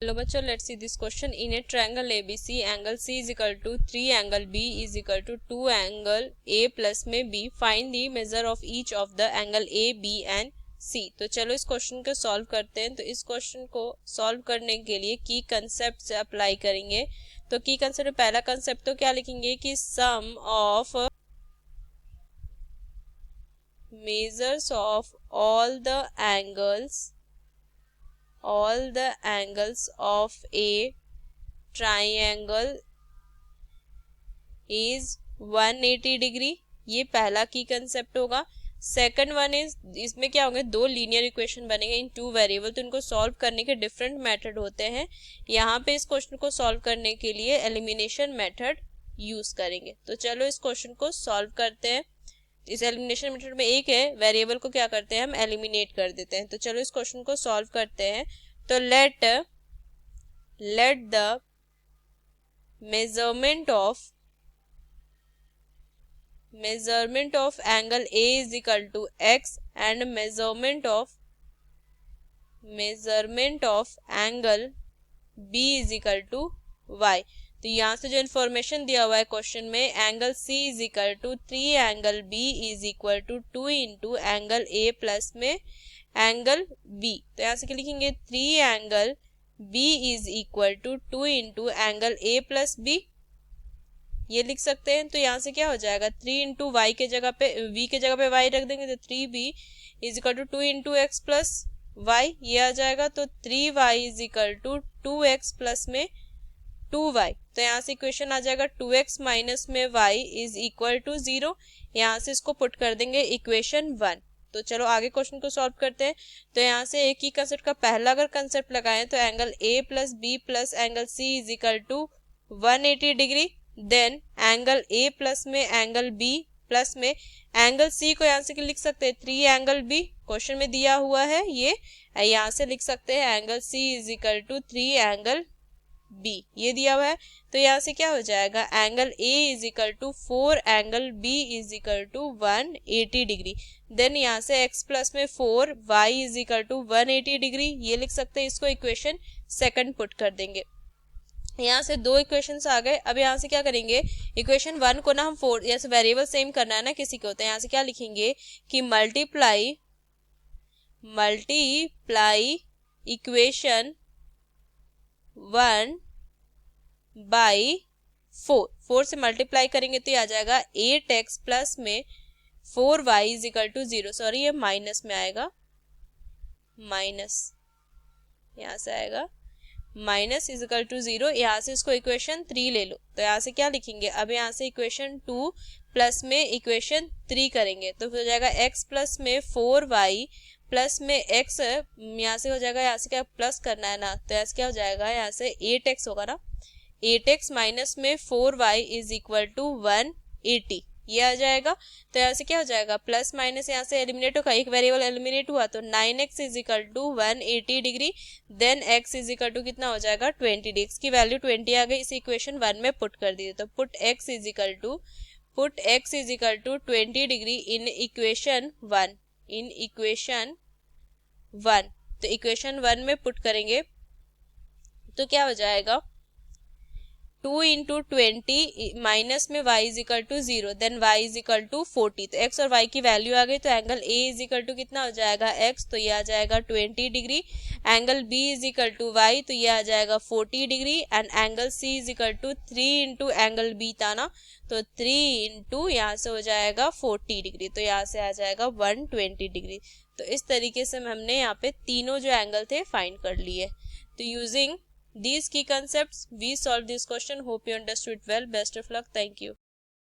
Hello बच्चों, let's see this question. In a triangle ABC, angle C is equal to 3 angle B is equal to 2 angle A plus में B. Find the measure of each of the angle A, B and C. तो चलो इस question को solve करते हैं. तो इस question को सॉल्व करने के लिए की कंसेप्ट से अप्लाई करेंगे. तो की कंसेप्ट, पहला कंसेप्ट तो क्या लिखेंगे कि sum of measures of all the angles of a triangle is 180 degree. ये पहला की कंसेप्ट होगा. सेकंड वन इज, इसमें क्या होंगे, दो लीनियर इक्वेशन बनेंगे इन टू वेरिएबल. तो इनको सॉल्व करने के डिफरेंट मेथड होते हैं. यहाँ पे इस क्वेश्चन को सॉल्व करने के लिए एलिमिनेशन मेथड यूज करेंगे. तो चलो इस क्वेश्चन को सॉल्व करते हैं. इस एलिमिनेशन मेथड में एक है, वेरिएबल को क्या करते हैं हम एलिमिनेट कर देते हैं. तो चलो इस क्वेश्चन को सॉल्व करते हैं. तो let the measurement of angle A is equal to x and measurement of angle B is equal to y. तो यहाँ से जो इन्फॉर्मेशन दिया हुआ है क्वेश्चन में, angle C is equal to 3 angle B is equal to 2 into angle A plus में angle B. तो यहाँ से क्या लिखेंगे, 3 angle B is equal to 2 into angle A plus B, ये लिख सकते हैं. तो यहाँ से क्या हो जाएगा, 3 इंटू वाई के जगह पे, V के जगह पे y रख देंगे तो 3B is equal to 2 into X plus Y, ये आ जाएगा. तो 3y is equal to 2x plus में 2y. तो यहाँ से इक्वेशन आ जाएगा 2x माइनस में y इज इक्वल टू 0. यहाँ से इसको पुट कर देंगे इक्वेशन 1. तो चलो आगे क्वेश्चन को सॉल्व करते हैं. तो यहाँ से एक ही कंसेप्ट का पहला अगर कंसेप्ट लगाएं तो angle A plus B plus angle C is equal to 180 degree. Then angle A plus में एंगल B प्लस में एंगल C को यहाँ से लिख सकते हैं 3 एंगल B, क्वेश्चन में दिया हुआ है ये. यहाँ से लिख सकते हैं angle C is equal to 3 angle B, ये दिया हुआ है. तो यहाँ से क्या हो जाएगा, angle A is equal to 4 angle B is equal to 180 degree. Then यहाँ से x प्लस में 4 y is equal to 180 degree, ये लिख सकते हैं. इसको इक्वेशन सेकंड पुट कर देंगे. यहाँ से दो इक्वेशंस आ गए. अब यहाँ से क्या करेंगे, इक्वेशन 1 को ना हम 4, जैसे वेरिएबल सेम करना है ना किसी को, तो यहाँ से क्या लिखेंगे कि मल्टीप्लाई इक्वेशन 1 बाई 4 से मल्टीप्लाई करेंगे तो ये आ जाएगा 8x प्लस में 4y is equal to 0. Sorry, ये माइनस में आएगा, माइनस यहाँ से आएगा माइनस इज इक्वल टू 0. यहाँ से इसको इक्वेशन 3 ले लो. तो यहाँ से क्या लिखेंगे, अब यहाँ से इक्वेशन 2 प्लस में इक्वेशन 3 करेंगे तो हो जाएगा x प्लस में 4y प्लस में x, यहाँ से हो जाएगा, यहाँ से क्या प्लस करना है ना, तो यहाँ से क्या हो जाएगा, यहाँ से 8x होगा ना, 8x माइनस में 4y इज इक्वल टू 180, ये आ जाएगा. तो यहाँ से क्या हो जाएगा, प्लस माइनस यहाँ से एलिमिनेट होगा, एक वेरिएबल एलिमिनेट हुआ तो 9x is equal to 180 degree. Then x is equal to कितना हो जाएगा 20 डिग्री. की वैल्यू 20 आ गई, इस इक्वेशन 1 में पुट कर दीजिए. तो put x is equal to 20 degree in equation 1. तो इक्वेशन 1 में पुट करेंगे तो क्या हो जाएगा, 2 इंटू 20 माइनस में y is equal to 0, then y is equal to 40. तो x और y की वैल्यू आ गई. तो angle A is equal to कितना हो जाएगा x, तो ये आ जाएगा 20 degree. Angle B is equal to y, तो ये आ जाएगा 40 degree. And angle C is equal to 3 into angle B था ना, तो 3 इंटू यहाँ से हो जाएगा 40 डिग्री. तो यहाँ से आ जाएगा 120 डिग्री. तो इस तरीके से हमने यहाँ पे तीनों जो एंगल थे फाइंड कर लिए. तो using these key concepts we solved this question. Hope you understood well. Best of luck. Thank you.